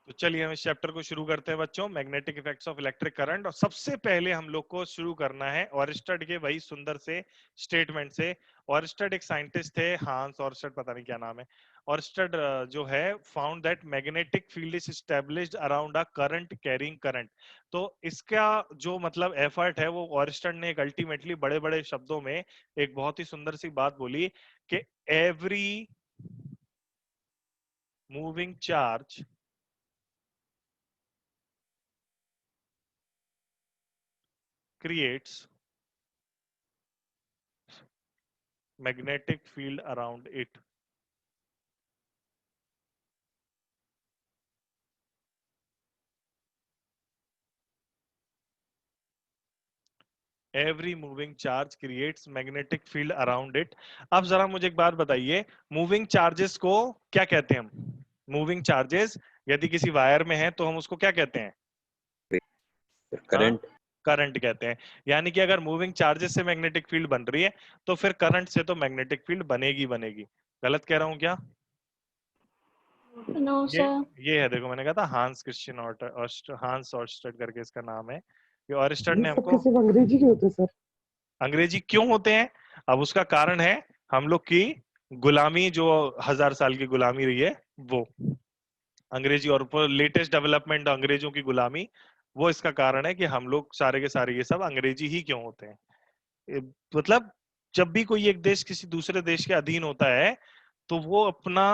तो चलिए हम इस चैप्टर को शुरू करते हैं बच्चों, magnetic effects of electric current. और सबसे पहले हम लोग को शुरू करना है ऑरस्टेड के वही सुंदर से स्टेटमेंट से। ऑरस्टेड एक साइंटिस्ट थे, हांस ऑरस्टेड, पता नहीं क्या नाम है। ऑरस्टेड जो है found that magnetic field is established around a current carrying current. तो इसका जो मतलब एफर्ट है वो ऑरस्टेड ने एक अल्टीमेटली बड़े बड़े शब्दों में एक बहुत ही सुंदर सी बात बोली कि every moving charge creates magnetic field around it. Every moving charge creates magnetic field around it. अब जरा मुझे एक बात बताइए, मूविंग चार्जेस को क्या कहते हैं हम? मूविंग चार्जेस यदि किसी वायर में है तो हम उसको क्या कहते हैं? हाँ, करंट। करंट कहते हैं। यानी कि अगर मूविंग चार्जेस से मैग्नेटिक फील्ड बन रही है तो फिर करंट से तो मैग्नेटिक फील्ड बनेगी बनेगी। गलत कह रहा हूं क्या? नो ये सर। ये है, देखो मैंने कहा था हांस क्रिश्चियन हांस ऑर्स्टेड करके इसका नाम है। ये ऑर्स्टेड ये ने सब हमको, कैसे अंग्रेजी के होते हैं सर? अंग्रेजी क्यों होते हैं? अब उसका कारण है हम लोग की गुलामी, जो 1000 साल की गुलामी रही है वो अंग्रेजी, और लेटेस्ट डेवलपमेंट अंग्रेजों की गुलामी, वो इसका कारण है कि हम लोग सारे के सारे ये सब अंग्रेजी ही क्यों होते हैं। ए, मतलब जब भी कोई एक देश किसी दूसरे देश के अधीन होता है तो वो अपना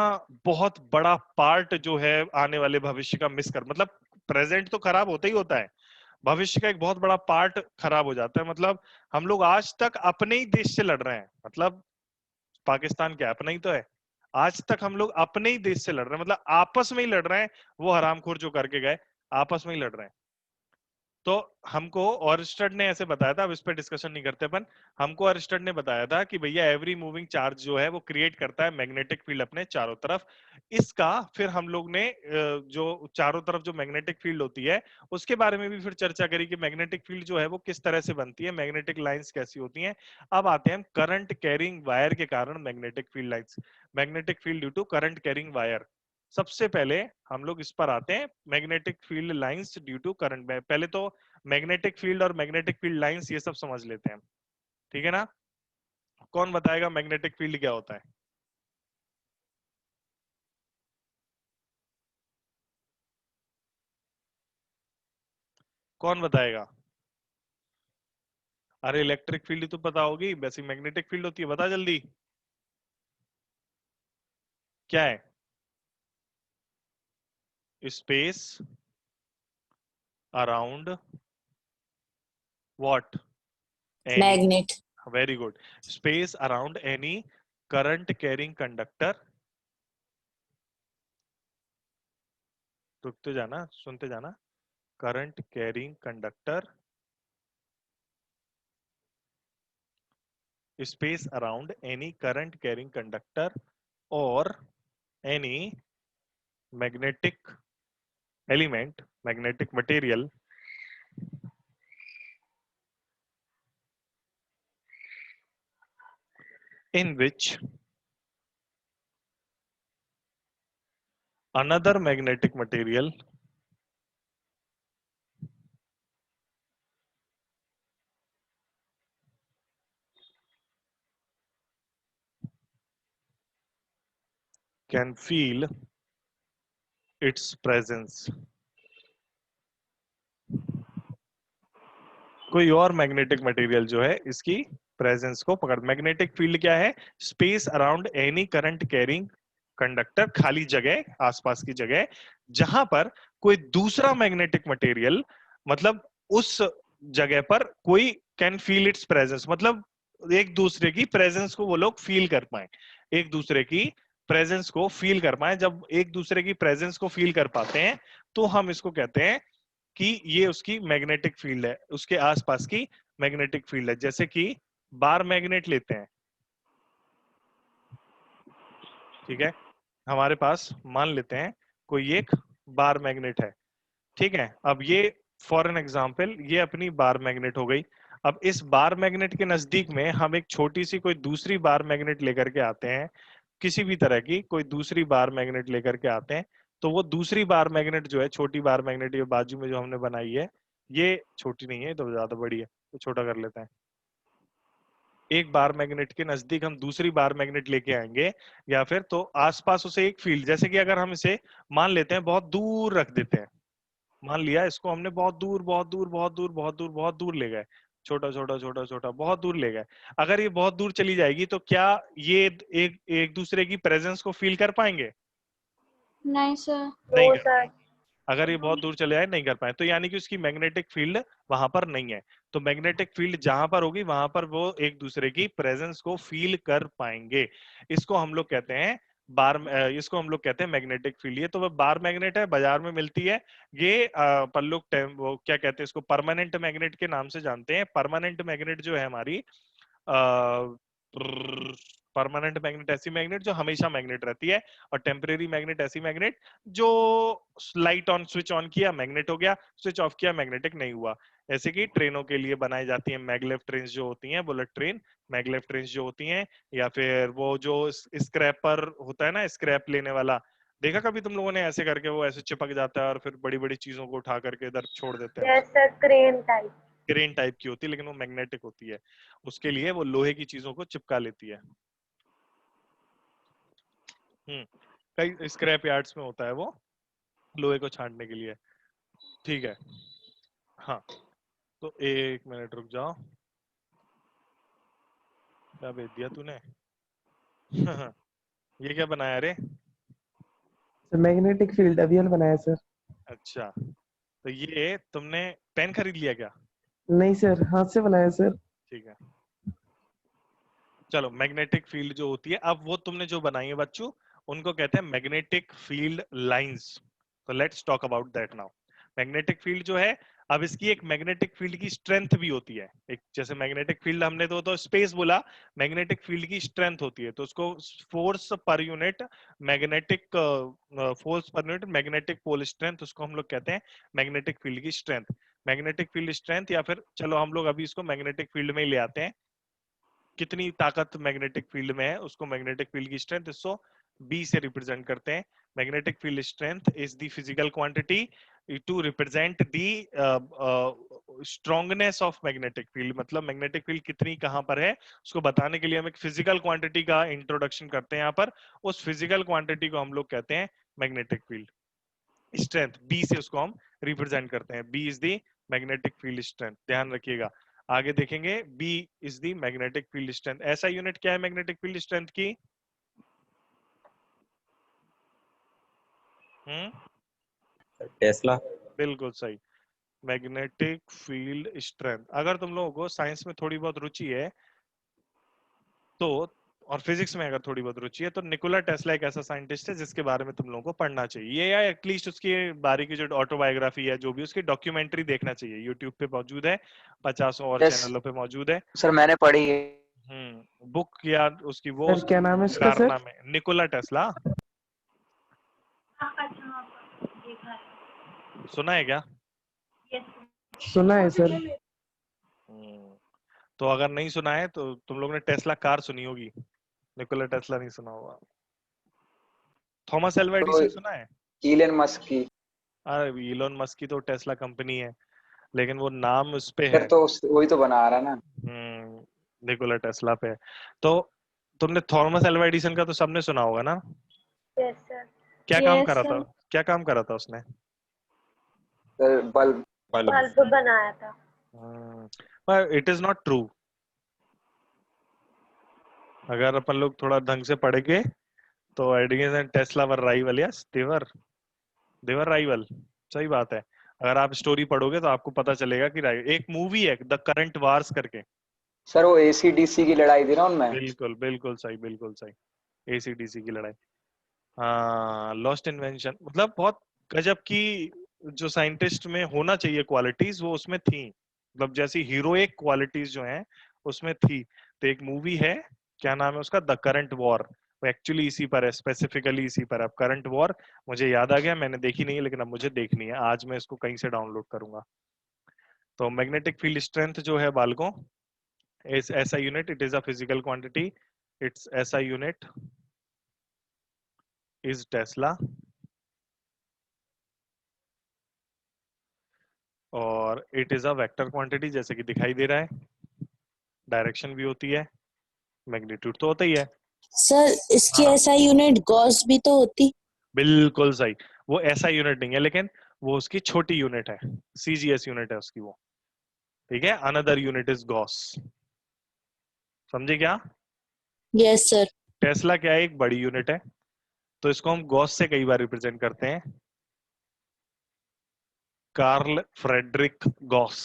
बहुत बड़ा पार्ट जो है आने वाले भविष्य का मिस कर, मतलब प्रेजेंट तो खराब होता ही होता है, भविष्य का एक बहुत बड़ा पार्ट खराब हो जाता है। मतलब हम लोग आज तक अपने ही देश से लड़ रहे हैं, मतलब पाकिस्तान क्या अपना ही तो है। आज तक हम लोग अपने ही देश से लड़ रहे हैं, मतलब आपस में ही लड़ रहे हैं। वो हरामखोर जो करके गए आपस में ही लड़ रहे हैं। तो हमको ऑरस्टेड ने ऐसे बताया था, अब इस पर डिस्कशन नहीं करते अपन। हमको ऑरस्टेड ने बताया था कि भैया एवरी मूविंग चार्ज जो है वो क्रिएट करता है मैग्नेटिक फील्ड अपने चारों तरफ। इसका फिर हम लोग ने जो चारों तरफ जो मैग्नेटिक फील्ड होती है उसके बारे में भी फिर चर्चा करी कि मैग्नेटिक फील्ड जो है वो किस तरह से बनती है, मैग्नेटिक लाइंस कैसी होती हैं। अब आते हैं हम करंट कैरिंग वायर के कारण magnetic field lines, magnetic field due to current carrying wire. सबसे पहले हम लोग इस पर आते हैं, magnetic field lines due to current में। पहले तो मैग्नेटिक फील्ड और मैग्नेटिक फील्ड लाइंस ये सब समझ लेते हैं, ठीक है ना? कौन बताएगा मैग्नेटिक फील्ड क्या होता है? कौन बताएगा? अरे इलेक्ट्रिक फील्ड तो पता होगी, वैसे मैग्नेटिक फील्ड होती है, बता जल्दी क्या है? Space around what? Any, magnet. Very good. Space around any current carrying conductor, रुकते जाना सुनते जाना, current carrying conductor, space around any current carrying conductor or any magnetic element, magnetic material in which another magnetic material can feel its presence। कोई और magnetic material जो है इसकी presence को पकड़, मैग्नेटिक फील्ड क्या है? Space around any current carrying conductor, खाली जगह, आसपास की जगह जहां पर कोई दूसरा मैग्नेटिक मटेरियल, मतलब उस जगह पर कोई कैन फील इट्स प्रेजेंस, मतलब एक दूसरे की प्रेजेंस को वो लोग फील कर पाए, एक दूसरे की प्रेजेंस को फील कर पाए। जब एक दूसरे की प्रेजेंस को फील कर पाते हैं तो हम इसको कहते हैं कि ये उसकी मैग्नेटिक फील्ड है, उसके आसपास की मैग्नेटिक फील्ड है। जैसे कि बार मैग्नेट लेते हैं, ठीक है, हमारे पास मान लेते हैं कोई एक बार मैग्नेट है, ठीक है। अब ये फॉर एन एग्जांपल ये अपनी बार मैग्नेट हो गई। अब इस बार मैग्नेट के नजदीक में हम एक छोटी सी कोई दूसरी बार मैग्नेट लेकर के आते हैं, किसी भी तरह की कोई दूसरी बार मैग्नेट लेकर के आते हैं, तो वो दूसरी बार मैग्नेट जो है, छोटी बार मैग्नेट ये बाजू में जो हमने बनाई है, ये छोटी नहीं है तो ज्यादा बड़ी है, तो छोटा कर लेते हैं। एक बार मैग्नेट के नजदीक हम दूसरी बार मैग्नेट लेके आएंगे, या फिर तो आसपास उसे एक फील्ड, जैसे कि अगर हम इसे मान लेते हैं बहुत दूर रख देते हैं, मान लिया इसको हमने बहुत दूर बहुत दूर बहुत दूर बहुत दूर बहुत दूर ले गए, छोटा छोटा छोटा छोटा बहुत दूर ले गए। अगर ये बहुत दूर चली जाएगी तो क्या ये एक एक दूसरे की प्रेजेंस को फील कर पाएंगे? नहीं सर। नहीं नो कर सर। पाएंगे। अगर ये बहुत दूर चले जाए नहीं कर पाए, तो यानी कि उसकी मैग्नेटिक फील्ड वहां पर नहीं है। तो मैग्नेटिक फील्ड जहां पर होगी वहां पर वो एक दूसरे की प्रेजेंस को फील कर पाएंगे। इसको हम लोग कहते हैं बार, इसको हम लोग कहते हैं मैग्नेटिक फील्ड। ये तो वो बार मैग्नेट है, बाजार में मिलती है। ये अपन लोग वो क्या कहते हैं इसको, परमानेंट मैग्नेट के नाम से जानते हैं। परमानेंट मैग्नेट जो है हमारी, परमानेंट मैग्नेट ऐसी मैग्नेट जो हमेशा मैग्नेट रहती है, और टेम्परेरी मैग्नेट ऐसी मैग्नेट जो लाइट ऑन स्विच ऑन किया मैग्नेट हो गया, स्विच ऑफ किया मैग्नेटिक नहीं हुआ। ऐसे कि ट्रेनों के लिए बनाई जाती है मैगलेव ट्रेन जो होती हैं, बुलेट ट्रेन मैगलेव ट्रेन जो होती हैं, या फिर वो जो स्क्रैपर होता है ना, स्क्रैप लेने वाला, देखा कभी तुम लोगों ने ऐसे करके वो ऐसे चिपक जाता है और फिर बड़ी बड़ी चीजों को उठा करके इधर छोड़ देते हैं। Yes sir, crane type. Crane type की होती है लेकिन वो मैग्नेटिक होती है, उसके लिए वो लोहे की चीजों को चिपका लेती है। कई स्क्रैप यार्ड्स में होता है वो, लोहे को छांटने के लिए। ठीक है, हाँ। तो एक मिनट रुक जाओ, क्या भेज दिया तूने? ये क्या बनाया रे? सर मैग्नेटिक फील्ड अवियल बनाया सर। अच्छा, तो ये तुमने पेन खरीद लिया क्या? नहीं सर, हाथ से बनाया सर। ठीक है, चलो। मैग्नेटिक फील्ड जो होती है, अब वो तुमने जो बनाई है बच्चों, उनको कहते हैं मैग्नेटिक फील्ड लाइंस। तो let's talk about that now. Magnetic field जो है, अब इसकी एक मैग्नेटिक फील्ड की स्ट्रेंथ भी होती है। एक जैसे मैग्नेटिक फील्ड हमने तो स्पेस बोला, मैग्नेटिक फील्ड की स्ट्रेंथ होती है, तो उसको force per unit magnetic, force per unit magnetic pole strength, उसको हम लोग कहते हैं मैग्नेटिक फील्ड की स्ट्रेंथ। मैग्नेटिक फील्ड स्ट्रेंथ, या फिर चलो हम लोग अभी इसको मैग्नेटिक फील्ड में ही ले आते हैं, कितनी ताकत मैग्नेटिक फील्ड में है उसको मैग्नेटिक फील्ड की स्ट्रेंथ, इसको बी से रिप्रेजेंट करते हैं। Magnetic field strength is the physical quantity to represent the strongness of magnetic field. मतलब मैग्नेटिक फील्ड कितनी कहां पर है उसको बताने के लिए हम एक फिजिकल क्वांटिटी का इंट्रोडक्शन करते हैं यहाँ पर। उस फिजिकल क्वांटिटी को हम लोग कहते हैं मैग्नेटिक फील्ड स्ट्रेंथ। बी से उसको हम रिप्रेजेंट करते हैं, B is the magnetic field strength, ध्यान रखिएगा। आगे देखेंगे, B is the magnetic field strength. ऐसा यूनिट क्या है मैग्नेटिक फील्ड स्ट्रेंथ की? टेस्ला। बिल्कुल सही, मैग्नेटिक फील्ड स्ट्रेंथ। अगर तुम लोगों को साइंस में थोड़ी बहुत रुचि है तो, और फिजिक्स में अगर थोड़ी बहुत रुचि है, तो निकोला टेस्ला एक ऐसा साइंटिस्ट है जिसके बारे में तुम लोगों को पढ़ना चाहिए, या एटलीस्ट उसकी बारी की जो ऑटोबायोग्राफी है, जो भी उसकी डॉक्यूमेंट्री देखना चाहिए। यूट्यूब पे मौजूद है, 50 और यस चैनलों पे मौजूद है। सर, मैंने पढ़ी है। बुक या उसकी वो सर क्या नाम है इसका सर? कारनामे, निकोला टेस्ला। अच्छा, हाँ, देखा है। सुना है क्या? यस सुना है सर। तो अगर नहीं सुना है तो तुम लोग ने टेस्ला कार सुनी होगी, निकोला टेस्ला नहीं सुना होगा। थॉमस एल्वा तो एडिसन सुना है? इलन मस्क की। अरे इलोन मस्क की तो टेस्ला कंपनी है, लेकिन वो नाम उस पे फिर है। तो वही तो बना रहा ना। निकोला टेस्ला पे है। तो तुमने थॉमस एल्वा एडिसन का तो सबने सुना होगा ना? Yes sir. क्या काम Yes, करा sir. था, क्या काम करा था उसने? Sir bulb. बल्ब बनाया था। पर इट इज नॉट ट्रू। अगर अपन लोग थोड़ा ढंग से पढ़ेंगे तो Edison and Tesla were rival, yes their rival, सही बात है। अगर आप स्टोरी पढ़ोगे तो आपको पता चलेगा कि एक मूवी है द करंट वार्स करके। सर वो एसीडीसी की लड़ाई थी ना उनमें। बिल्कुल बिल्कुल सही, बिल्कुल सही, एसीडीसी की लड़ाई। हाँ, लॉस्ट इन्वेंशन, मतलब बहुत गजब की जो साइंटिस्ट में होना चाहिए क्वालिटीज वो उसमें थी, मतलब जैसी हीरोइक क्वालिटीज जो हैं उसमें थी। तो एक मूवी है, क्या नाम है उसका, द करंट वॉर। वो एक्चुअली इसी पर है, स्पेसिफिकली इसी पर है। अब करंट वॉर मुझे याद आ गया, मैंने देखी नहीं है लेकिन अब मुझे देखनी है, आज मैं इसको कहीं से डाउनलोड करूंगा। तो मैग्नेटिक फील्ड स्ट्रेंथ जो है बालकों, इस ऐसा unit, it is a physical quantity, it's ऐसा यूनिट is Tesla, और it is a vector quantity जैसे कि दिखाई दे रहा है, डायरेक्शन भी होती है, मैग्नीट्यूड तो होता ही है। सर इसकी हाँ ऐसा यूनिट गॉस भी तो होती। बिल्कुल सही, वो ऐसा यूनिट नहीं है लेकिन वो उसकी छोटी यूनिट है, सीजीएस यूनिट है उसकी वो, ठीक है। अनदर यूनिट इज गॉस, समझे क्या? Yes sir. टेस्ला क्या है, एक बड़ी यूनिट है, तो इसको हम गॉस से कई बार रिप्रेजेंट करते हैं, Karl Frederick Gauss,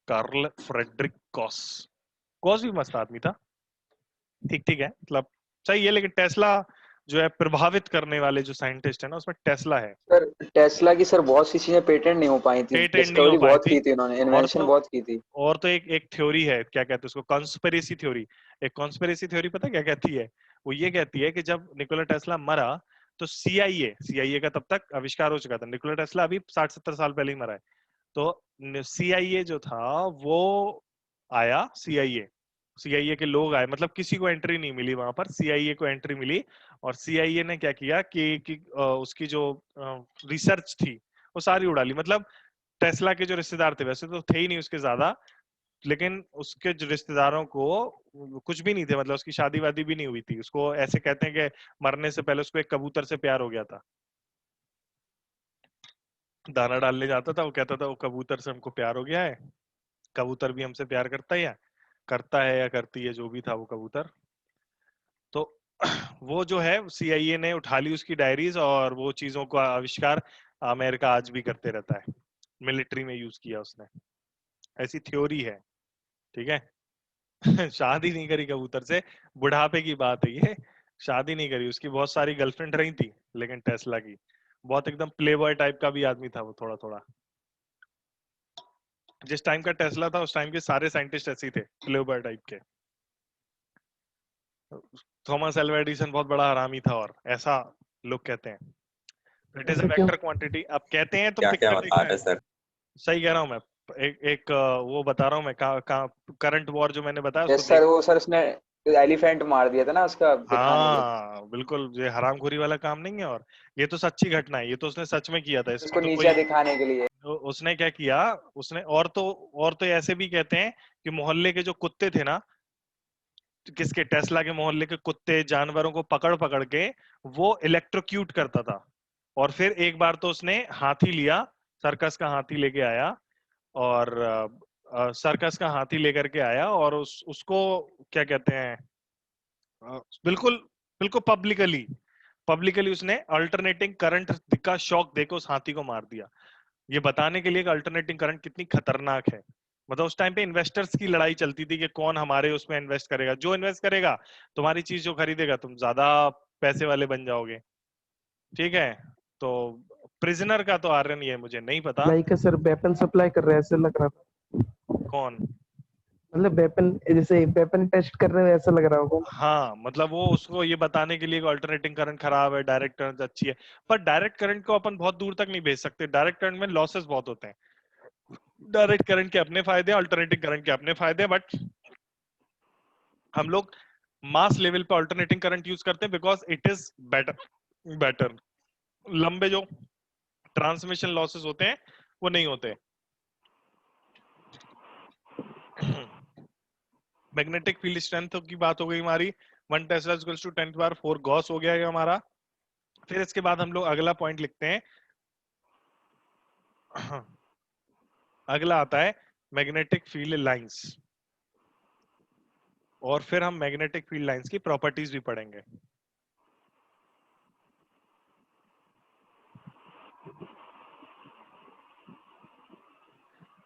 Karl Frederick Gauss. Gauss भी मस्त आदमी था, ठीक ठीक है, मतलब सही है, लेकिन टेस्ला जो है प्रभावित करने वाले जो साइंटिस्ट है ना उसमें टेस्ला है। सर टेस्ला की सर बहुत सी चीजें पेटेंट नहीं हो पाई थी, पेटेंट नहीं हो डिस्कवरी पाई बहुत थी। की थी उन्होंने, और इन्वेंशन तो बहुत की थी। और तो एक थ्योरी है, क्या कहते हैं उसको, कॉन्स्पिरेसी थ्योरी। एक कॉन्स्पिरेसी थ्योरी पता है क्या कहती है? वो ये कहती है कि जब निकोला टेस्ला मरा तो सीआईए का तब तक आविष्कार हो चुका था, निकोला टेस्ला अभी 60-70 साल पहले ही मरा है, तो सीआईए जो था वो आया, सीआईए के लोग आए, मतलब किसी को एंट्री नहीं मिली वहां पर, सीआईए को एंट्री मिली। और सीआईए ने क्या किया कि उसकी जो रिसर्च थी वो सारी उड़ा ली। मतलब टेस्ला के जो रिश्तेदार थे, वैसे तो थे ही नहीं उसके ज्यादा, लेकिन उसके जो रिश्तेदारों को कुछ भी नहीं थे, मतलब उसकी शादी वादी भी नहीं हुई थी, उसको ऐसे कहते हैं कि मरने से पहले उसको एक कबूतर से प्यार हो गया था, दाना डालने जाता था, वो कहता था वो कबूतर से हमको प्यार हो गया है, कबूतर भी हमसे प्यार करता है या करती है, जो भी था वो कबूतर। तो वो जो है सीआईए ने उठा ली उसकी डायरीज, और वो चीजों का आविष्कार अमेरिका आज भी करते रहता है, मिलिट्री में यूज किया उसने, ऐसी थ्योरी है, ठीक है। शादी नहीं करी कबूतर से, बुढ़ापे की बात है ये, शादी नहीं करी, उसकी बहुत सारी गर्लफ्रेंड रही थी, लेकिन टेस्ला की बहुत एकदम प्लेबॉय टाइप का भी आदमी था वो, थोड़ा थोड़ा। जिस टाइम का टेस्ला था उस टाइम के सारे साइंटिस्ट ऐसे ही थे, प्लेबॉय टाइप के। थॉमस एल्वा एडिसन बहुत बड़ा हरामी था, और ऐसा लोग कहते हैं। इट इज अ ऐसा क्यों? वेक्टर क्वांटिटी, अब कहते हैं तो क्या क्या दिक्कत बता है, रहे सर? सही कह रहा हूँ मैं। एक वो बता रहा हूँ मैं, करंट वॉर जो मैंने बताया उसको यस सर, देख। वो सर उसने एलिफेंट मार दिया था ना उसका दिखाने के लिए, हाँ बिल्कुल, ये हरामखोरी वाला काम नहीं है, और ये तो सच्ची घटना है, ये तो उसने सच में किया था, इसमें उसको तो नीचा कोई, दिखाने के लिए। तो उसने क्या किया, उसने और तो ऐसे भी कहते हैं कि मोहल्ले के जो कुत्ते थे ना, किसके, टेस्ला के मोहल्ले के कुत्ते जानवरों को पकड़ पकड़ के वो इलेक्ट्रोक्यूट करता था। और फिर एक बार तो उसने हाथी लिया, सर्कस का हाथी लेके आया, और सर्कस का हाथी लेकर के आया, और उसको क्या कहते हैं, बिल्कुल बिल्कुल पब्लिकली उसने अल्टरनेटिंग करंट का शॉक देकर उस हाथी को मार दिया, ये बताने के लिए कि अल्टरनेटिंग करंट कितनी खतरनाक है। मतलब उस टाइम पे इन्वेस्टर्स की लड़ाई चलती थी कि कौन हमारे उसमें इन्वेस्ट करेगा, जो इन्वेस्ट करेगा तुम्हारी चीज जो खरीदेगा तुम ज्यादा पैसे वाले बन जाओगे, ठीक है। तो प्रिजनर का तो आर्यन ये मुझे नहीं पता। लाइक सर वेपन सप्लाई कर रहे हैं ऐसे लग रहा था। कौन? मतलब वेपन, जैसे वेपन टेस्ट कर रहे हो ऐसा लग रहा होगा। हाँ मतलब वो उसको ये बताने के लिए कि अल्टरनेटिंग करंट खराब है, डायरेक्ट करंट अच्छी है, पर डायरेक्ट करंट को अपन बहुत दूर तक नहीं भेज सकते, डायरेक्ट करंट में लॉसेस बहुत होते हैं। डायरेक्ट करंट के अपने फायदे, अल्टरनेटिंग करंट के अपने फायदे, बट हम लोग मास लेवल पे अल्टरनेटिंग करंट यूज करते हैं बिकॉज इट इज बेटर। लंबे जो ट्रांसमिशन लॉसेस होते हैं वो नहीं होते। मैग्नेटिक फील्ड स्ट्रेंथ की बात हो गई हमारी, 1 टेस्ला इक्वल्स टू 10⁴ गॉस हो गया ये हमारा। फिर इसके बाद हम लोग अगला पॉइंट लिखते हैं, अगला आता है मैग्नेटिक फील्ड लाइंस, और फिर हम मैग्नेटिक फील्ड लाइंस की प्रॉपर्टीज भी पढ़ेंगे।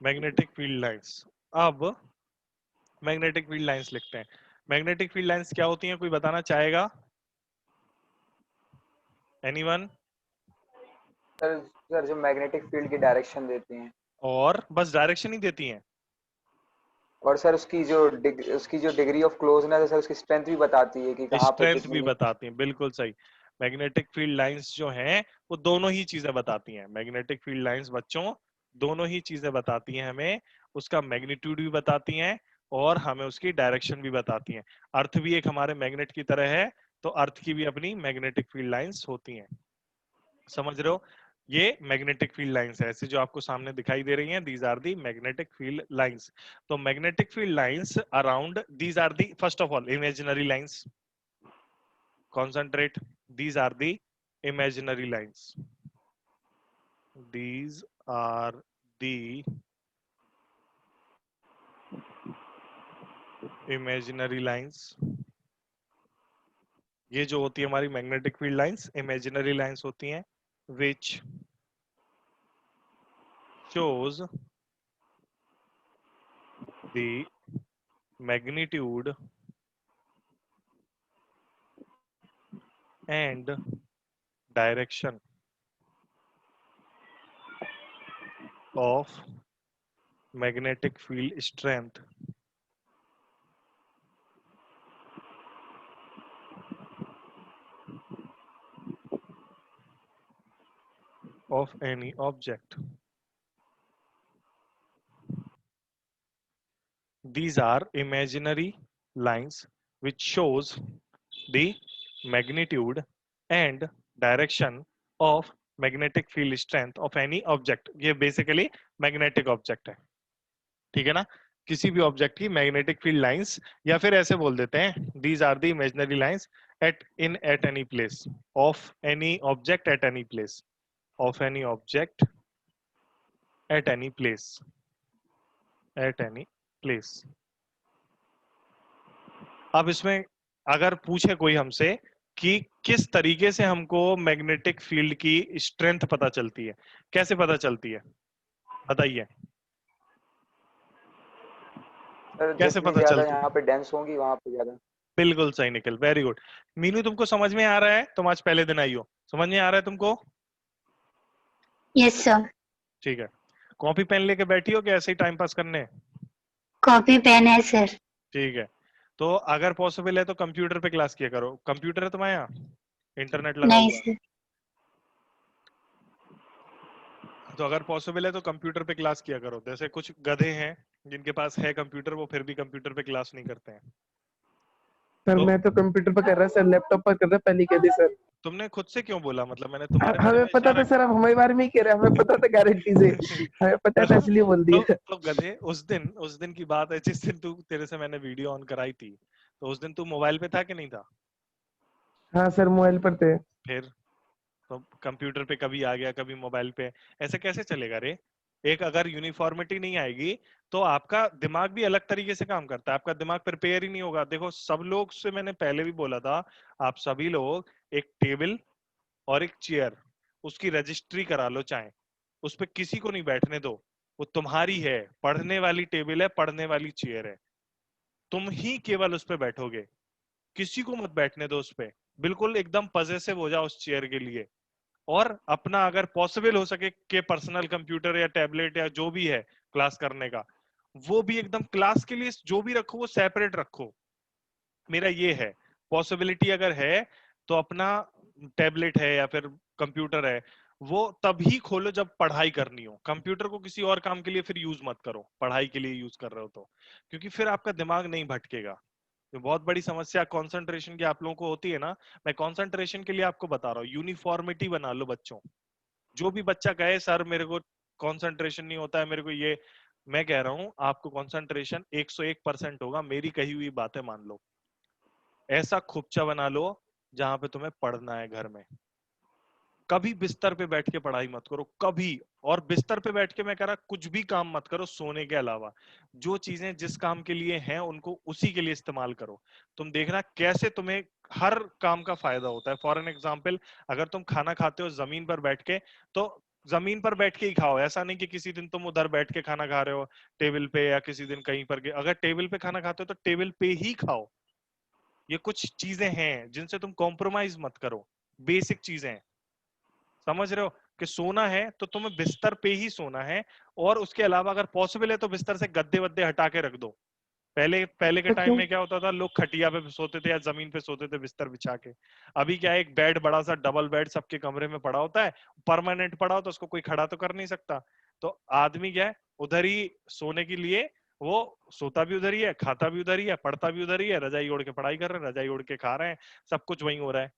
मैग्नेटिक फील्ड लाइंस, अब मैग्नेटिक फील्ड लाइंस लिखते हैं। मैग्नेटिक फील्ड लाइंस क्या होती हैं, कोई बताना चाहेगा? एनीवन? सर सर जो मैग्नेटिक फील्ड की डायरेक्शन देती हैं, और बस डायरेक्शन ही देती हैं? और सर उसकी जो डिग्री ऑफ क्लोजनेस है सर, उसकी स्ट्रेंथ भी बताती है कि कहाँ पे स्ट्रेंथ भी कितनी। बताती हैं, बिल्कुल सही। मैग्नेटिक फील्ड लाइंस जो हैं वो दोनों ही चीजें बताती हैं। मैग्नेटिक फील्ड लाइंस बच्चों दोनों ही चीजें बताती हैं हमें, उसका मैग्नीट्यूड भी बताती हैं और हमें उसकी डायरेक्शन भी बताती हैं। अर्थ भी एक हमारे मैग्नेट की तरह है, तो अर्थ की भी अपनी मैग्नेटिक फील्ड लाइंस होती हैं, समझ रहे हो? ये मैग्नेटिक फील्ड लाइंस है, ऐसे जो आपको सामने दिखाई दे रही हैं, these are the magnetic field lines. तो magnetic field lines around, these are the first of all imaginary lines, concentrate, these are the imaginary lines, these are the imaginary lines। ये जो होती है हमारी magnetic field lines imaginary lines होती हैं, which shows the magnitude and direction of magnetic field strength of any object। These are imaginary lines which shows the magnitude and direction of magnetic field strength of any object। ये basically magnetic object है, ठीक है ना। किसी भी object की magnetic field lines, या फिर ऐसे बोल देते हैं these are the imaginary lines at any place of any object at any place of any object at any place at any place. अब इसमें अगर पूछे कोई हमसे कि किस तरीके से हमको मैग्नेटिक फील्ड की स्ट्रेंथ पता चलती है, कैसे पता चलती है, बताइए सर कैसे जितनी पता ज्यादा चलती है। यहाँ पे डेंस होंगी वहां पे ज्यादा। बिल्कुल सही निकल, वेरी गुड। मीनू तुमको समझ में आ रहा है, तुम आज पहले दिन आई हो, समझ में आ रहा है तुमको? Yes sir. ठीक है, कॉपी पेन लेके बैठी हो कि ऐसे ही टाइम पास करने? कॉपी पेन है सर। ठीक है, तो अगर पॉसिबल है तो कंप्यूटर पे क्लास किया करो। कंप्यूटर है तुम्हारे यहाँ, इंटरनेट लगा नहीं हुआ है? सर। तो अगर पॉसिबल है तो कंप्यूटर पे क्लास किया करो। जैसे कुछ गधे हैं जिनके पास है कंप्यूटर, वो फिर भी कंप्यूटर पे क्लास नहीं करते हैं। सर तो मैं तो कंप्यूटर पर कर रहा सर, लैपटॉप पर कर रहा पहले कह दी सर। तुमने खुद से क्यों बोला, मतलब मैंने तुम्हारे बारे हमें में पता इशारा था सर, अब हमारे बारे में ही कह रहे हैं, हमें पता था गारंटी से, हमें पता था इसलिए बोल दिया। तो गधे, उस दिन की बात है जिस दिन तू, तेरे से मैंने वीडियो ऑन कराई थी, तो उस दिन तू मोबाइल पे था कि नहीं था? हाँ सर मोबाइल पर थे। फिर तो कंप्यूटर पे कभी आ गया कभी मोबाइल पे, ऐसे कैसे चलेगा रे? एक अगर यूनिफॉर्मिटी नहीं आएगी तो आपका दिमाग भी अलग तरीके से काम करता है, आपका दिमाग प्रिपेयर ही नहीं होगा। देखो सब लोग से मैंने पहले भी बोला था, आप सभी लोग एक टेबल और एक चेयर, उसकी रजिस्ट्री करा लो, चाहे उस पर किसी को नहीं बैठने दो, वो तुम्हारी है, पढ़ने वाली टेबल है, पढ़ने वाली चेयर है, तुम ही केवल उस पर बैठोगे, किसी को मत बैठने दो उस पर। बिल्कुल एकदम पजेसिव हो जाओ उस चेयर के लिए, और अपना अगर पॉसिबल हो सके कि पर्सनल कंप्यूटर या टैबलेट या जो भी है क्लास करने का, वो भी एकदम क्लास के लिए जो भी रखो वो सेपरेट रखो। मेरा ये है, पॉसिबिलिटी अगर है तो अपना टैबलेट है या फिर कंप्यूटर है वो तभी खोलो जब पढ़ाई करनी हो। कंप्यूटर को किसी और काम के लिए फिर यूज मत करो, पढ़ाई के लिए यूज कर रहे हो तो, क्योंकि फिर आपका दिमाग नहीं भटकेगा। तो बहुत बड़ी समस्या कंसंट्रेशन की आप लोगों को होती है ना, मैं कंसंट्रेशन के लिए आपको बता रहा हूँ, यूनिफॉर्मिटी बना लो बच्चों। जो भी बच्चा कहे सर मेरे को कंसंट्रेशन नहीं होता है, मेरे को ये, मैं कह रहा हूँ आपको कंसंट्रेशन 101% होगा, मेरी कही हुई बातें मान लो। ऐसा खुपचा बना लो जहां पे तुम्हें पढ़ना है घर में, कभी बिस्तर पे बैठ के पढ़ाई मत करो कभी। और बिस्तर पे बैठ के मैं कह रहा कुछ भी काम मत करो सोने के अलावा, जो चीजें जिस काम के लिए हैं उनको उसी के लिए इस्तेमाल करो। तुम देखना कैसे तुम्हें हर काम का फायदा होता है। फॉर एन एग्जाम्पल, अगर तुम खाना खाते हो जमीन पर बैठ के, तो जमीन पर बैठ के ही खाओ। ऐसा नहीं कि किसी दिन तुम उधर बैठ के खाना खा रहे हो टेबल पे, या किसी दिन कहीं पर अगर टेबल पे खाना खाते हो तो टेबल पे ही खाओ। ये कुछ चीजें हैं जिनसे तुम कॉम्प्रोमाइज मत करो, बेसिक चीजें हैं, समझ रहे हो? कि सोना है तो तुम्हें बिस्तर पे ही सोना है, और उसके अलावा अगर पॉसिबल है तो बिस्तर से गद्दे वद्दे हटा के रख दो। पहले पहले के तो टाइम क्यों? में क्या होता था, लोग खटिया पे सोते थे या जमीन पे सोते थे बिस्तर बिछा के। अभी क्या है, एक बेड, बड़ा सा डबल बेड सबके कमरे में पड़ा होता है, परमानेंट पड़ा हो तो उसको कोई खड़ा तो कर नहीं सकता। तो आदमी क्या है, उधर ही सोने के लिए वो सोता भी उधर ही है, खाता भी उधर ही है, पढ़ता भी उधर ही है, रजाई ओढ़ के पढ़ाई कर रहे हैं, रजाई ओढ़ के खा रहे हैं, सब कुछ वही हो रहा है।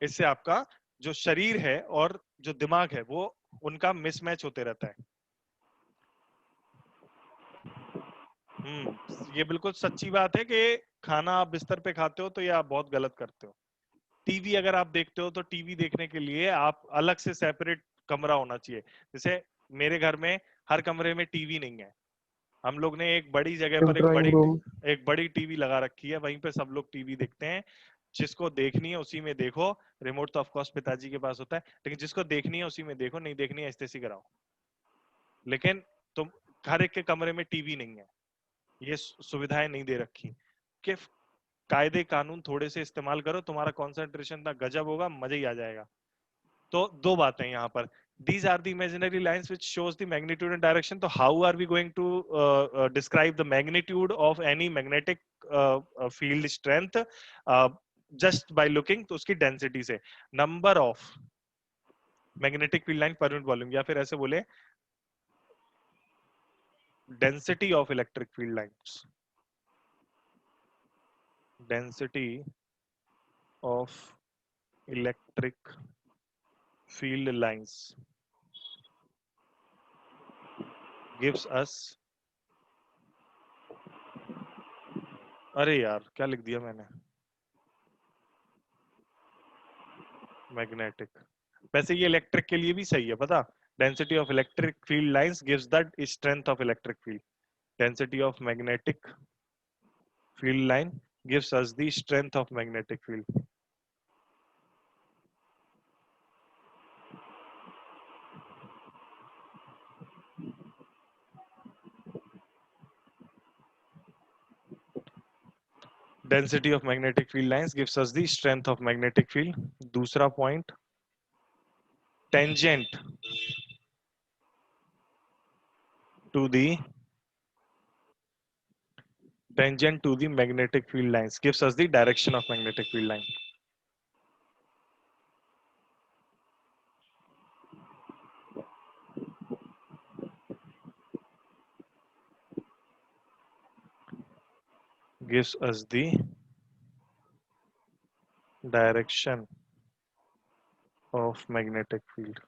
इससे आपका जो शरीर है और जो दिमाग है वो उनका मिसमैच होते रहता है। ये बिल्कुल सच्ची बात है कि खाना आप बिस्तर पे खाते हो तो ये आप बहुत गलत करते हो। टीवी अगर आप देखते हो तो टीवी देखने के लिए आप अलग से सेपरेट कमरा होना चाहिए। जैसे मेरे घर में हर कमरे में टीवी नहीं है, हम लोग ने एक बड़ी जगह पर ड्राइंग रूम। एक बड़ी टीवी लगा रखी है, वहीं पे सब लोग टीवी देखते हैं। जिसको देखनी है उसी में देखो, रिमोट तो ऑफ कोर्स पिताजी के पास होता है, लेकिन जिसको देखनी है उसी में देखो, नहीं देखनी है एसटीसी कराओ। लेकिन तुम हर एक के कमरे में टीवी नहीं है, ये सुविधाएं नहीं दे रखी कि कायदे कानून थोड़े से इस्तेमाल करो, तुम्हारा कंसंट्रेशन इतना गजब होगा, मजा ही आ जाएगा। तो दो बातें यहाँ पर, these are the imaginary lines which shows the magnitude and direction. तो how are we going to describe the magnitude of any magnetic field strength just by looking तो उसकी density से, number of magnetic field line per unit volume, या फिर ऐसे बोले density of electric field lines, density of electric field lines gives us, अरे यार क्या लिख दिया मैंने, मैग्नेटिक। वैसे ये इलेक्ट्रिक के लिए भी सही है पता, density of electric field lines gives the strength of electric field, density of magnetic field line gives us the strength of magnetic field. Density of magnetic field lines gives us the strength of magnetic field. दूसरा point, tangent to the magnetic field lines gives us the direction of magnetic field line. Gives us the direction of magnetic field.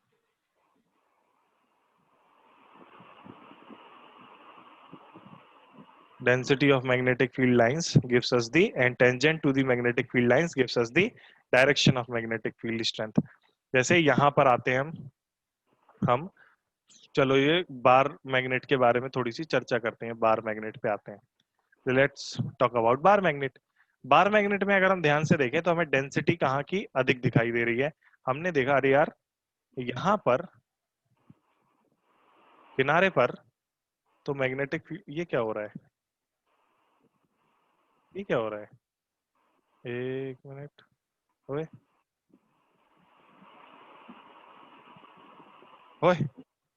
Density of magnetic field lines gives us the, and tangent to the magnetic field lines gives us the direction of magnetic field strength. जैसे यहाँ पर आते हैं हम चलो ये bar magnet के बारे में थोड़ी सी चर्चा करते हैं, बार मैग्नेट पे आते हैं। Let's talk about bar magnet. Bar magnet में अगर हम ध्यान से देखें तो हमें डेंसिटी कहाँ की अधिक दिखाई दे रही है। हमने देखा अरे यार यहाँ पर किनारे पर तो मैग्नेटिक फील्ड, ये क्या हो रहा है, ये क्या हो रहा है, एक मिनट, ओए ओए,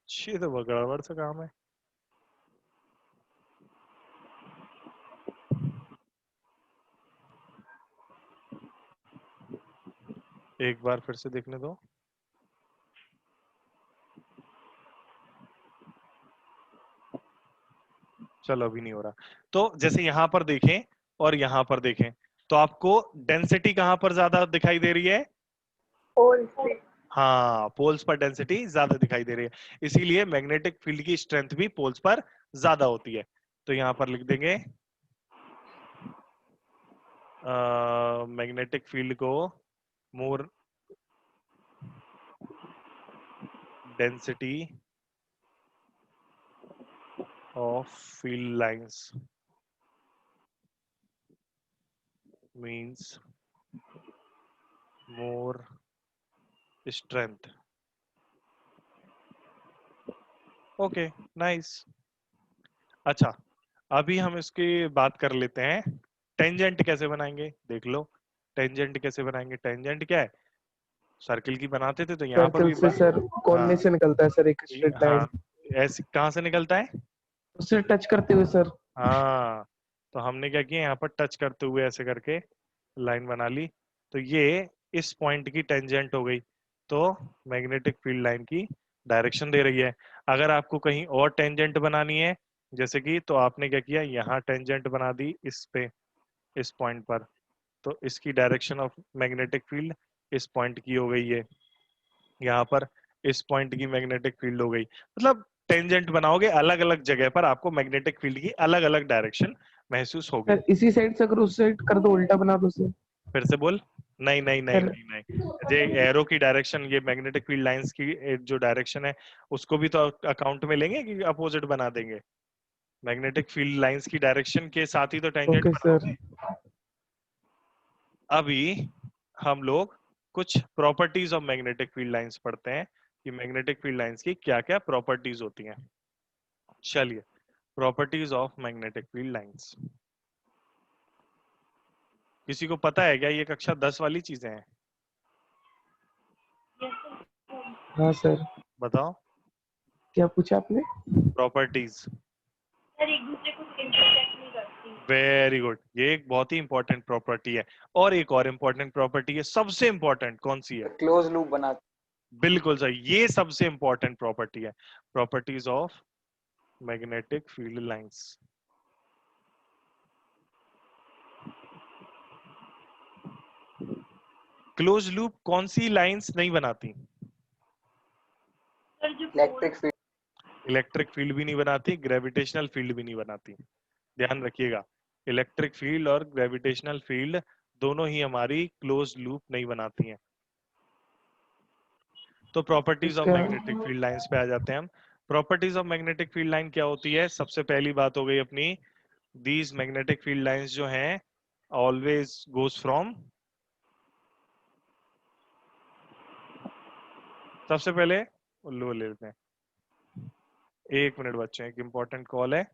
ये तो बहुत गड़बड़ सा काम है। एक बार फिर से देखने दो। चलो अभी नहीं हो रहा। तो जैसे यहाँ पर देखें और यहाँ पर देखें तो आपको डेंसिटी कहाँ पर ज्यादा दिखाई दे रही है, पोल्स पे। हाँ पोल्स पर डेंसिटी ज्यादा दिखाई दे रही है, इसीलिए मैग्नेटिक फील्ड की स्ट्रेंथ भी पोल्स पर ज्यादा होती है। तो यहाँ पर लिख देंगे मैग्नेटिक फील्ड को मोर density of field lines means more strength. Okay, nice. अच्छा अभी हम इसकी बात कर लेते हैं टेंजेंट कैसे बनाएंगे। देख लो टेंजेंट कैसे बनाएंगे। टेंजेंट क्या है, सर्किल की बनाते थे तो यहाँ पर भी सर्कल से सर कॉर्नर से निकलता है सर एक स्ट्रेट हाँ लाइन, ऐसे कहाँ से निकलता है, उससे टच करते हुए सर। हाँ तो हमने क्या किया यहाँ पर टच करते हुए ऐसे करके लाइन बना ली, तो ये इस पॉइंट की टेंजेंट हो गई, तो मैग्नेटिक फील्ड लाइन की डायरेक्शन दे रही है। अगर आपको कहीं और टेंजेंट बनानी है जैसे कि, तो आपने क्या किया यहाँ टेंजेंट बना दी इस पे, इस पॉइंट पर, तो इसकी डायरेक्शन ऑफ मैग्नेटिक फील्ड इस पॉइंट की हो गई है। यहाँ पर इस पॉइंट की मैग्नेटिक फील्ड हो गई, मतलब टेंजेंट बनाओगे अलग अलग जगह पर, आपको मैग्नेटिक फील्ड की अलग अलग डायरेक्शन महसूस होगी। सर इसी साइड से अगर उस साइड कर दो, उल्टा बना दो सर। फिर से बोल। नहीं नहीं नहीं सर नहीं नहीं, ये एरो की डायरेक्शन, ये मैग्नेटिक फील्ड लाइंस की जो डायरेक्शन है उसको भी तो अकाउंट में लेंगे कि अपोजिट बना देंगे? मैग्नेटिक फील्ड लाइंस की डायरेक्शन के साथ ही तो टेंजेंट ओके सर। बनाओगे। अभी हम लोग कुछ properties of magnetic field lines पढ़ते हैं कि मैग्नेटिक फील्ड लाइंस की क्या क्या प्रॉपर्टीज होती हैं। चलिए, properties of magnetic field lines. किसी को पता है क्या ये कक्षा 10 वाली चीजें हैं? Yes sir. हाँ सर, बताओ। क्या पूछा आपने? प्रॉपर्टीज। सर एक दूसरे को इंटरसेक्ट नहीं करती। वेरी गुड, ये एक बहुत ही इंपॉर्टेंट प्रॉपर्टी है। और एक और इंपॉर्टेंट प्रॉपर्टी है, सबसे इंपॉर्टेंट कौन सी है? क्लोज लूप बना। बिल्कुल सही, ये सबसे इंपॉर्टेंट प्रॉपर्टी है, properties of magnetic field lines. Close loop कौन सी लाइंस नहीं बनाती? सर जो इलेक्ट्रिक फील्ड। इलेक्ट्रिक फील्ड भी नहीं बनाती, ग्रेविटेशनल फील्ड भी नहीं बनाती। ध्यान रखिएगा, इलेक्ट्रिक फील्ड और ग्रेविटेशनल फील्ड दोनों ही हमारी क्लोज लूप नहीं बनाती हैं। तो प्रॉपर्टीज ऑफ इसका मैग्नेटिक फील्ड लाइंस पे आ जाते हैं हम। Properties of magnetic field line क्या होती है? सबसे पहली बात हो गई अपनी, दीज मैग्नेटिक फील्ड लाइंस जो हैं ऑलवेज गोज फ्रॉम, सबसे पहले लो ले लेते हैं। एक मिनट बच्चे, एक इंपॉर्टेंट कॉल है।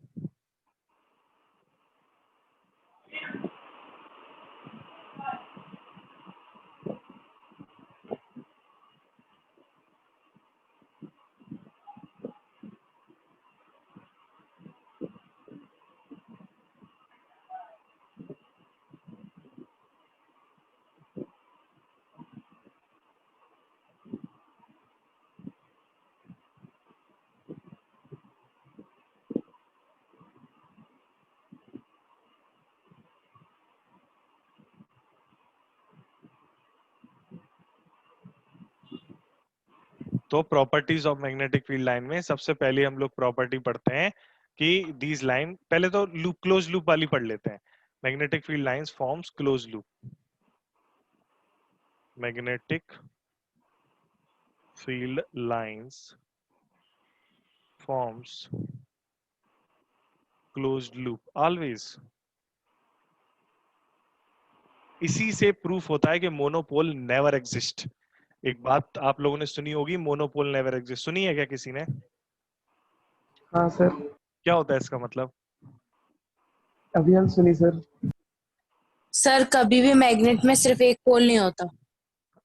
तो properties of magnetic field line में सबसे पहले हम लोग प्रॉपर्टी पढ़ते हैं कि दीज लाइन, पहले तो लूप, क्लोज लूप वाली पढ़ लेते हैं। Magnetic field lines forms close loop. Magnetic field lines forms closed loop always. इसी से प्रूफ होता है कि मोनोपोल नेवर एग्जिस्ट। एक बात आप लोगों ने सुनी होगी, मोनोपोल नेवर एग्जिस्ट, सुनी है क्या किसी ने? हाँ सर, क्या होता है इसका मतलब? अभी हम सुनी सर। सर कभी भी मैग्नेट में सिर्फ एक पोल नहीं होता।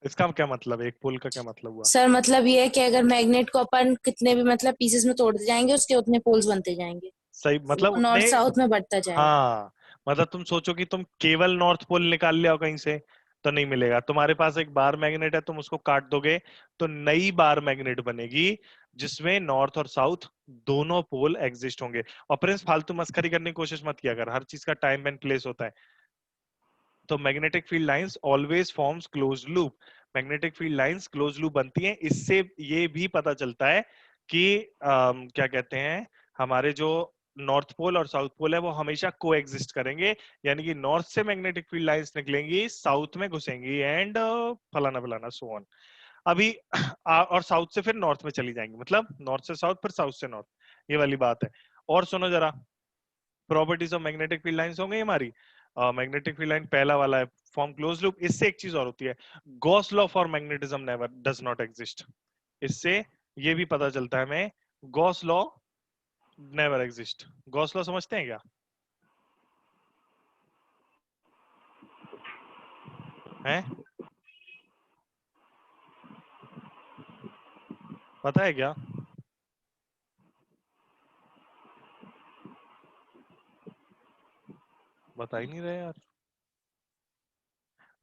इसका क्या मतलब है? एक पोल का क्या मतलब हुआ? सर मतलब ये है कि अगर मैग्नेट को अपन कितने भी मतलब पीसेस में तोड़ते जाएंगे, उसके उतने पोल्स बनते जाएंगे, सही मतलब नॉर्थ उतने। साउथ में बढ़ता जाएगा। हाँ, मतलब तुम सोचो कि तुम केवल नॉर्थ पोल निकाल लिया कहीं से तो नहीं मिलेगा। तुम्हारे पास एक बार मैग्नेट है, तुम उसको काट दोगे तो नई बार मैग्नेट बनेगी जिसमें नॉर्थ और साउथ दोनों पोल एग्जिस्ट होंगे। और प्रिंस फालतू मस्करी करने की कोशिश मत किया कर, हर चीज का टाइम एंड प्लेस होता है। तो magnetic field lines always forms close loop. Magnetic field lines close loop बनती हैं। इससे ये भी पता चलता है कि क्या कहते हैं, हमारे जो नॉर्थ पोल और साउथ पोल है वो हमेशा को एग्जिस्ट करेंगे। यानी कि नॉर्थ से मैग्नेटिक फील्ड लाइंस निकलेंगी, साउथ में घुसेंगी एंड फलाना फलाना सो ऑन। अभी और साउथ से फिर नॉर्थ में चली जाएंगी, मतलब नॉर्थ से साउथ फिर साउथ से नॉर्थ, ये वाली बात है। और सुनो जरा, properties of magnetic field lines हो गई हमारी। मैग्नेटिक फील्ड लाइन पहला वाला है, फॉर्म क्लोज लूप। इससे एक चीज और होती है, Gauss law for magnetism never does not exist. इससे ये भी पता चलता है हमें, Gauss law never exist. Gauss law समझते हैं क्या? हैं? पता है क्या? बता ही नहीं रहे यार।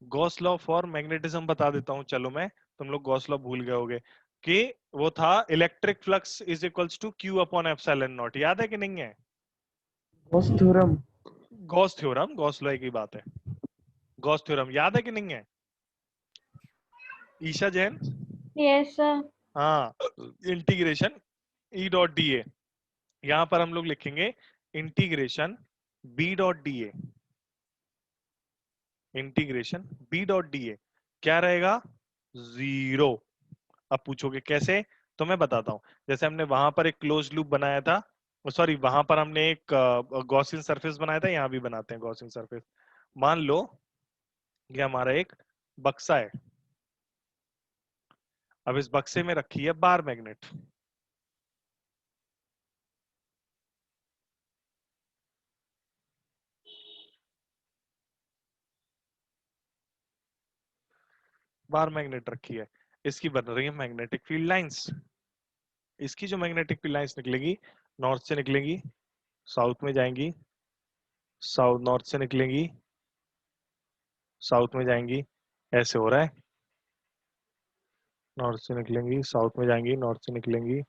गॉस लॉ फॉर मैग्नेटिज्म बता देता हूं, चलो मैं, तुम लोग गॉस लॉ भूल गए होगे कि वो था electric flux is equals to q upon epsilon naught. याद है कि नहीं है? Gauss theorem. Gauss theorem, Gauss law की बात है। गॉस थ्योरम याद है कि नहीं है? Isha Jain, Yes, sir. हाँ, integration E dot D A. यहां पर हम लोग लिखेंगे integration B dot D A. Integration B dot D A क्या रहेगा? 0। अब पूछोगे कैसे, तो मैं बताता हूं। जैसे हमने वहां पर एक क्लोज लूप बनाया था, सॉरी वहां पर हमने एक गॉसियन सरफेस बनाया था, यहां भी बनाते हैं गॉसियन सरफेस। मान लो ये हमारा एक बक्सा है। अब इस बक्से में रखी है बार मैग्नेट। बार मैग्नेट रखी है, इसकी बन रही है मैग्नेटिक फील्ड लाइंस। इसकी जो मैग्नेटिक फील्ड लाइंस निकलेगी, नॉर्थ से निकलेंगी, साउथ में जाएंगी, साउथ नॉर्थ से निकलेंगी, साउथ में जाएंगी, ऐसे हो रहा है। नॉर्थ से निकलेंगी, साउथ में जाएंगी, नॉर्थ से निकलेंगी,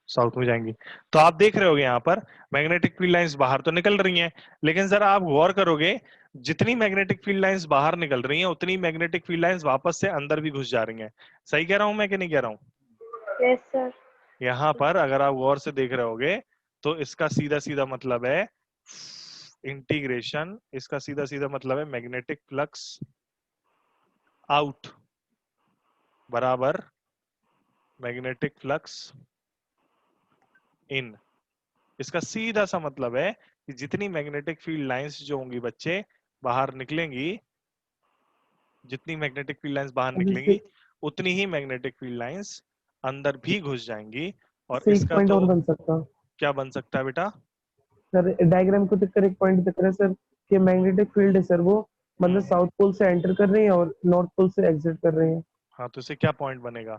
साउथ में जाएंगी। तो आप देख रहे होगे यहाँ पर मैग्नेटिक फील्ड लाइंस बाहर तो निकल रही हैं, लेकिन जरा आप गौर करोगे, जितनी मैग्नेटिक फील्ड लाइंस बाहर निकल रही हैं उतनी मैग्नेटिक फील्ड लाइंस वापस से अंदर भी घुस जा रही हैं। सही कह रहा हूं मैं कि नहीं कह रहा हूं? Yes, sir. यहाँ पर अगर आप गौर से देख रहे होगे तो इसका सीधा सीधा मतलब है इंटीग्रेशन, इसका सीधा सीधा मतलब है मैग्नेटिक फ्लक्स आउट बराबर मैग्नेटिक फ्लक्स इन। इसका सीधा सा मतलब है कि जितनी मैग्नेटिक फील्ड लाइंस जो होंगी बच्चे बाहर निकलेंगी, जितनी मैग्नेटिक फील्ड लाइंस बाहर अब निकलेंगी इससे उतनी ही मैग्नेटिक फील्ड लाइंस अंदर भी घुस जाएंगी। और इससे एक इसका पॉइंट तो और बन सकता। क्या बन सकता है बेटा? सर डायग्राम को देखकर एक पॉइंट दिख रहा है सर कि मैग्नेटिक फील्ड है सर, वो मतलब हम्म, साउथ पोल से एंटर कर रही है और नॉर्थ पोल से एग्जिट कर रही है। हाँ, तो इसे क्या पॉइंट बनेगा?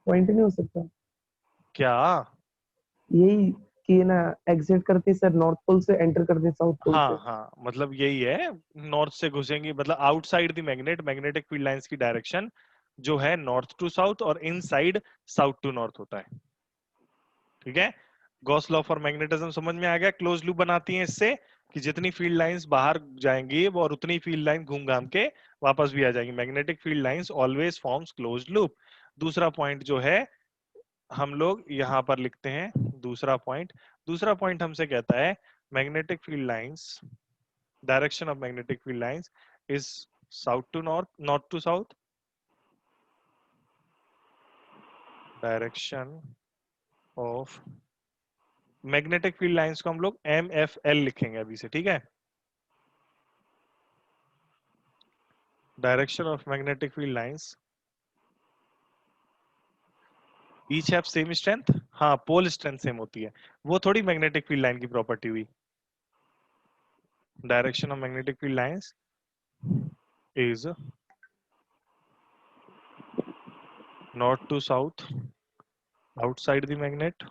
पॉइंट नहीं हो सकता क्या? यही कि ना, एग्जिट करती सर नॉर्थ पोल से, एंटर करती साउथ पोल से। हाँ हाँ, मतलब यही है, नॉर्थ से घुसेंगी, मतलब outside the magnet magnetic field lines की डायरेक्शन जो है नॉर्थ टू साउथ और इनसाइड साउथ टू नॉर्थ होता है। ठीक है, गॉस लॉ फॉर मैग्नेटिज्म समझ में आ गया? क्लोज लूप बनाती हैं इससे कि जितनी फील्ड लाइंस बाहर जाएंगी वो और उतनी फील्ड लाइन घूम घाम के वापस भी आ जाएंगी। Magnetic field lines always forms close loop. दूसरा पॉइंट जो है हम लोग यहाँ पर लिखते हैं, दूसरा पॉइंट हमसे कहता है magnetic field lines, direction of magnetic field lines is south to north, north to south. Direction of magnetic field lines को हम लोग MFL लिखेंगे अभी से, ठीक है? Direction of magnetic field lines each have same strength. हाँ, पोल स्ट्रेंथ सेम होती है, वो थोड़ी मैग्नेटिक फील्ड लाइन की प्रॉपर्टी हुई। Direction of magnetic field lines is north to south outside the magnet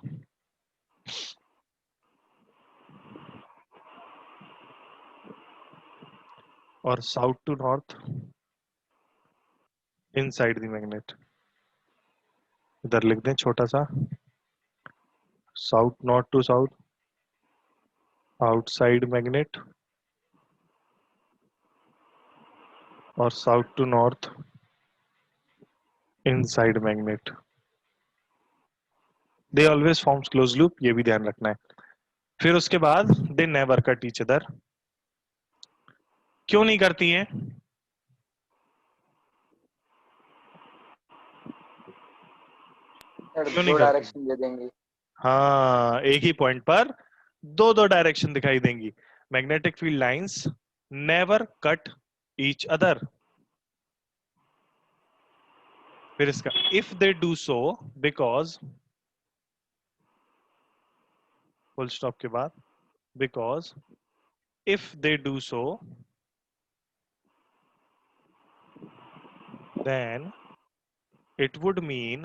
और south to north inside the magnet. इधर लिख दें छोटा सा, south north to south outside magnet और south to north inside magnet. They always forms close loop, ये भी ध्यान रखना है। फिर उसके बाद they never cut each other. क्यों नहीं करती हैं? सर क्यों नहीं दो करती? डायरेक्शन दे देंगी। हाँ, एक ही पॉइंट पर दो दो डायरेक्शन दिखाई देंगी। Magnetic field lines never cut each other. फिर इसका if they do so, because, full stop के बाद because if they do so then it would mean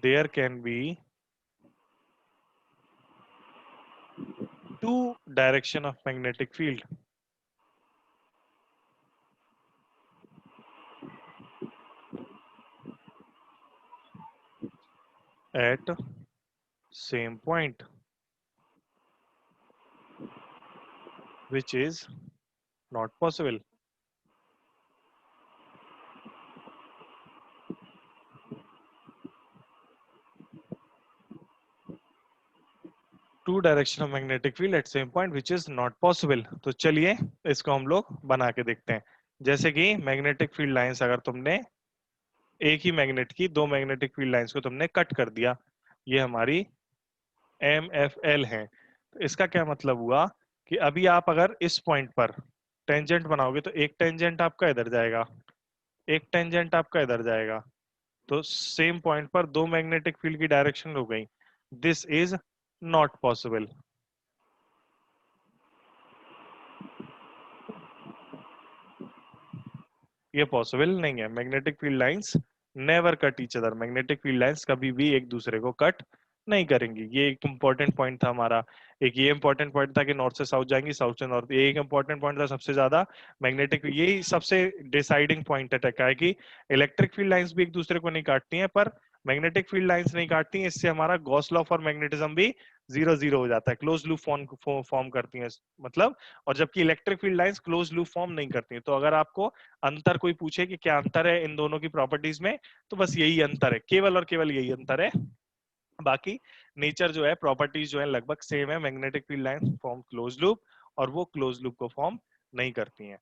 there can be two direction of magnetic field at same point, which is not possible. Two direction of magnetic field at same point which is not possible. तो चलिए इसको हम लोग बना के देखते हैं। जैसे कि मैग्नेटिक फील्ड लाइंस, अगर तुमने एक ही मैग्नेट की दो मैग्नेटिक फील्ड लाइंस को तुमने कट कर दिया, ये हमारी MFL है। तो इसका क्या मतलब हुआ कि अभी आप अगर इस पॉइंट पर टेंजेंट बनाओगे तो एक टेंजेंट आपका इधर जाएगा, एक टेंजेंट आपका इधर जाएगा, तो सेम पॉइंट पर दो मैग्नेटिक फील्ड की डायरेक्शन हो गई। This is not possible. ये पॉसिबल नहीं है। Magnetic field lines never cut each other. Magnetic field lines कभी भी एक दूसरे को कट नहीं करेंगी। ये एक इंपॉर्टेंट पॉइंट था हमारा। एक ये इंपॉर्टेंट पॉइंट था कि नॉर्थ से साउथ जाएंगी, साउथ से नॉर्थ। ये एक इंपॉर्टेंट पॉइंट था सबसे ज्यादा मैग्नेटिक, यही सबसे डिसाइडिंग पॉइंट है कि इलेक्ट्रिक फील्ड लाइंस भी एक दूसरे को नहीं काटती हैं, पर मैग्नेटिक फील्ड लाइंस नहीं काटती हैं। इससे हमारा गॉस लॉ फॉर मैग्नेटिज्म भी 0-0 हो जाता है, क्लोज लूप फॉर्म करती हैं मतलब। और जबकि electric field lines close loop form नहीं करती हैं। तो अगर आपको अंतर कोई पूछे कि क्या अंतर है इन दोनों की प्रॉपर्टीज में, तो बस यही अंतर है, केवल और केवल यही अंतर है। बाकी नेचर जो है, प्रॉपर्टीज जो है लगभग सेम है। Magnetic field line form close loop और वो क्लोज लूप को फॉर्म नहीं करती हैं।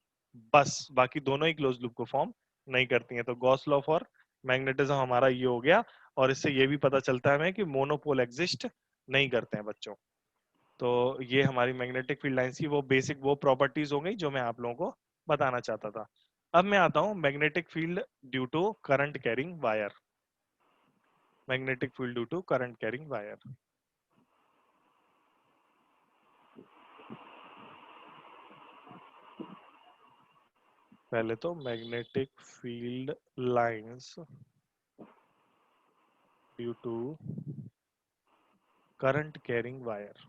बस बाकी दोनों ही क्लोज लूप को फॉर्म नहीं करती हैं। तो गॉस लॉ फॉर मैग्नेटिज्म हमारा ये हो गया। और इससे ये भी पता चलता है हमें कि मोनोपोल एग्जिस्ट नहीं करते हैं बच्चों। तो ये हमारी मैग्नेटिक फील्ड लाइंस की वो बेसिक वो प्रॉपर्टीज हो गई जो मैं आप लोगों को बताना चाहता था। अब मैं आता हूं magnetic field due to current carrying wire. Magnetic field due to current carrying wire. पहले तो magnetic field lines due to current carrying wire.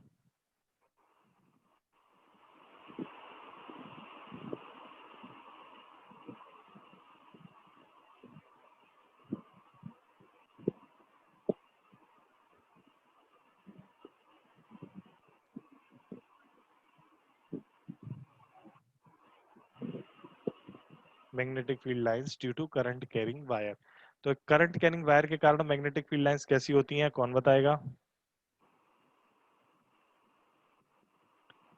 Magnetic field lines due to current carrying wire. तो करंट कैरिंग वायर के कारण magnetic field lines कैसी होती हैं, कौन बताएगा?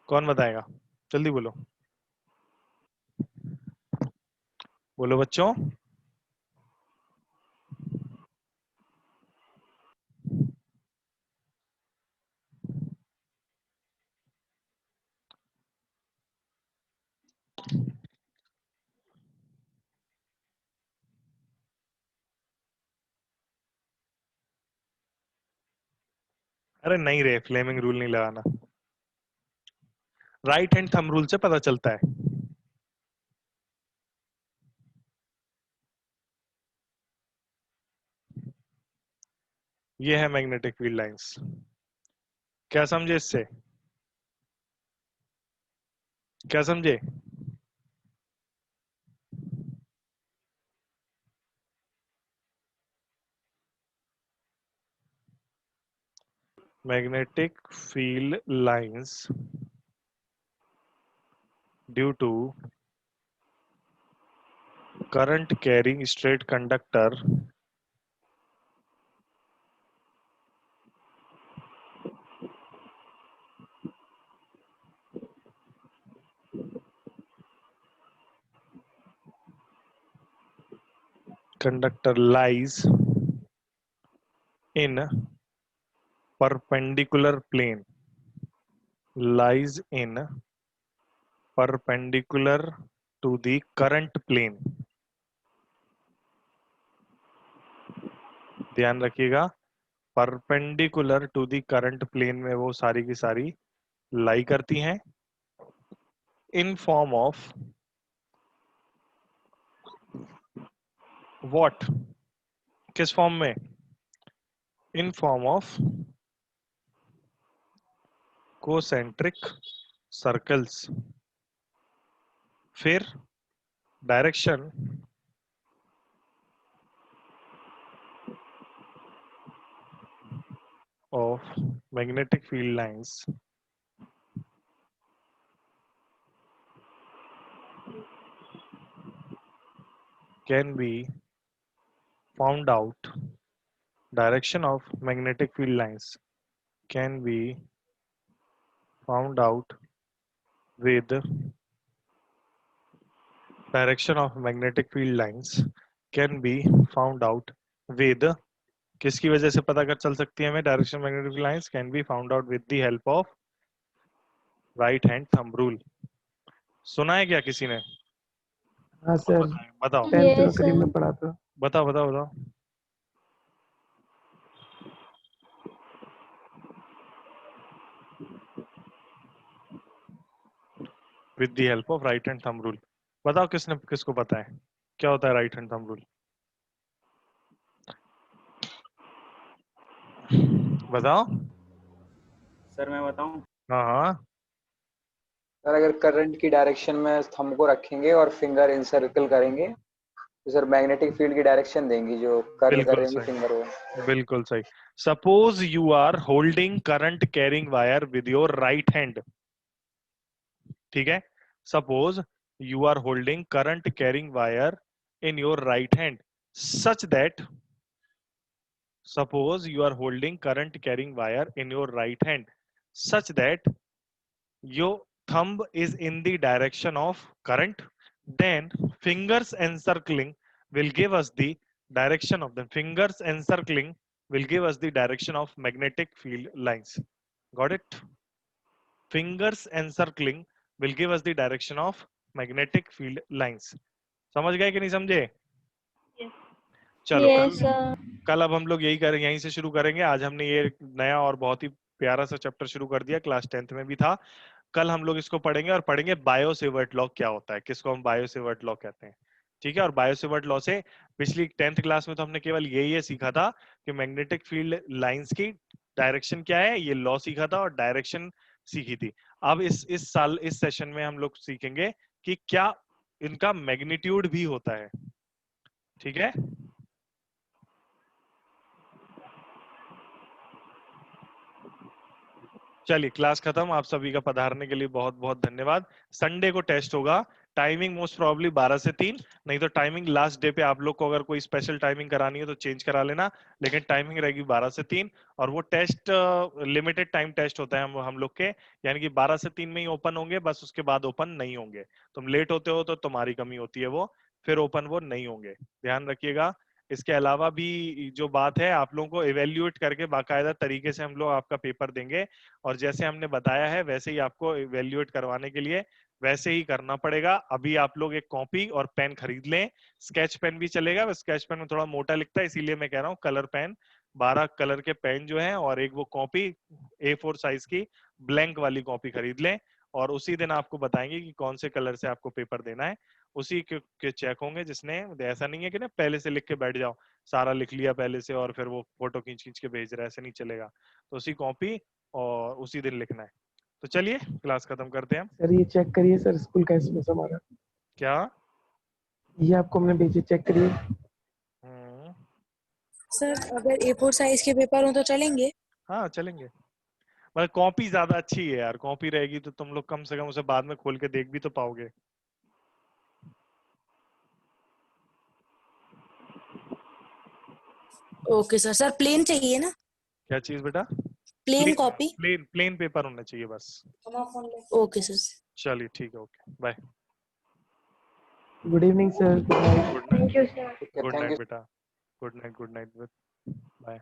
कौन बताएगा? जल्दी बोलो, बोलो बच्चों। अरे नहीं रे, फ्लेमिंग रूल नहीं लगाना। राइट हैंड थंब रूल से पता चलता है। ये है मैग्नेटिक फील्ड लाइंस। क्या समझे इससे? क्या समझे? Magnetic field lines due to current carrying straight conductor lies in perpendicular plane, lies in perpendicular to the current plane। ध्यान रखिएगा, perpendicular to the current plane में वो सारी की सारी लाई करती हैं इन फॉर्म ऑफ व्हाट? किस फॉर्म में? In form of concentric circles. फिर direction of magnetic field lines can be found out. Direction of magnetic field lines can be found out with direction of magnetic field lines can be found out with, किसकी वजह से पता कर चल सकती है हमें direction magnetic field lines can be found out with the help of right hand thumb rule. सुना है क्या किसी ने? हाँ सर, बताओ 10th में Yes, करीब sir. में पढ़ा था। बताओ बताओ बताओ। With the help of right hand thumb rule. बताओ किसने किसको पता है क्या होता है राइट हैंड थंब रूल? बताओ। सर मैं बताऊं? हाँ हाँ सर अगर करंट की डायरेक्शन में थंब को रखेंगे और फिंगर इंसर्कल करेंगे तो सर मैग्नेटिक फील्ड की डायरेक्शन देंगी, जो कर्ल कर बिल्कुल रही होंगी सही, फिंगर वो। बिल्कुल सही। Suppose you are holding current carrying wire with your right hand, ठीक है? Suppose you are holding current carrying wire in your right hand such that, suppose you are holding current carrying wire in your right hand such that your thumb is in the direction of current, then fingers encircling will give us the direction of the fingers encircling will give us the direction of magnetic field lines. Got it? Fingers encircling will give us the direction of magnetic field lines. समझ गए कि नहीं समझे? Yes. चलो Yes, sir. कल अब हम लोग यही करेंगे, यहीं से शुरू करेंगे। आज हमने ये नया और बहुत ही प्यारा सा चैप्टर शुरू कर दिया, क्लास 10th में भी था। कल हम लोग इसको पढ़ेंगे और पढ़ेंगे बायो सेवर्ट लॉ क्या होता है, किसको हम बायो सेवर्ट लॉ कहते हैं, ठीक है? और बायो सेवर्ट लॉ से पिछली 10th क्लास में तो हमने केवल ये सीखा था कि मैग्नेटिक फील्ड लाइंस की डायरेक्शन क्या है, ये लॉ सीखा था और डायरेक्शन सीखी थी। अब इस साल इस सेशन में हम लोग सीखेंगे कि क्या इनका मैग्नीट्यूड भी होता है, ठीक है? चलिए क्लास खत्म। आप सभी का पधारने के लिए बहुत बहुत धन्यवाद। संडे को टेस्ट होगा, टाइमिंग मोस्ट प्रोबेबली 12 से 3, नहीं तो टाइमिंग लास्ट डे पे आप लोग को अगर कोई स्पेशल टाइमिंग करानी है तो चेंज करा लेना, लेकिन टाइमिंग रहेगी 12 से 3। और वो टेस्ट लिमिटेड टाइम टेस्ट होता है हम लोग के, यानी कि 12 से 3 में ही ओपन होंगे, बस उसके बाद ओपन नहीं होंगे। तुम लेट होते हो तो तुम्हारी कमी होती है, वो फिर ओपन वो नहीं होंगे, ध्यान रखिएगा। इसके अलावा भी जो बात है, आप लोगों को इवेल्युएट करके बाकायदा तरीके से हम लोग आपका पेपर देंगे, और जैसे हमने बताया है वैसे ही आपको इवेल्युएट करवाने के लिए वैसे ही करना पड़ेगा। अभी आप लोग एक कॉपी और पेन खरीद लें, स्केच पेन भी चलेगा, स्केच पेन में थोड़ा मोटा लिखता है इसीलिए मैं कह रहा हूँ कलर पेन, 12 कलर के पेन जो है, और एक वो कॉपी A4 साइज की ब्लैंक वाली कॉपी खरीद लें, और उसी दिन आपको बताएंगे कि कौन से कलर से आपको पेपर देना है, उसी के चेक होंगे। जिसने, ऐसा नहीं है कि ना पहले से लिख के बैठ जाओ, सारा लिख लिया पहले से और फिर वो फोटो खींच खींच के भेज रहा है, ऐसे नहीं चलेगा। तो उसी कॉपी और उसी दिन लिखना है। तो चलिए क्लास खत्म करते हैं हम। सर ये चेक करिए सर, स्कूल का एसएमएस हमारा, क्या? ये आपको हमने भेजे, चेक करिए। सर अगर A4 साइज के पेपर हो तो चलेंगे? हाँ चलेंगे, मतलब कॉपी ज्यादा अच्छी है यार, कॉपी रहेगी तो तुम लोग कम से कम उसे बाद में खोल के देख भी तो पाओगे। Okay sir. सर प्लेन चाहिए ना? क्या चीज बेटा? Plane copy? प्लेन पेपर होना चाहिए बस। Okay sir. चलिए ठीक है, okay bye. Good evening sir, good night. Good night. Thank you, sir. Good thank night you. बेटा, good night, good night, bye.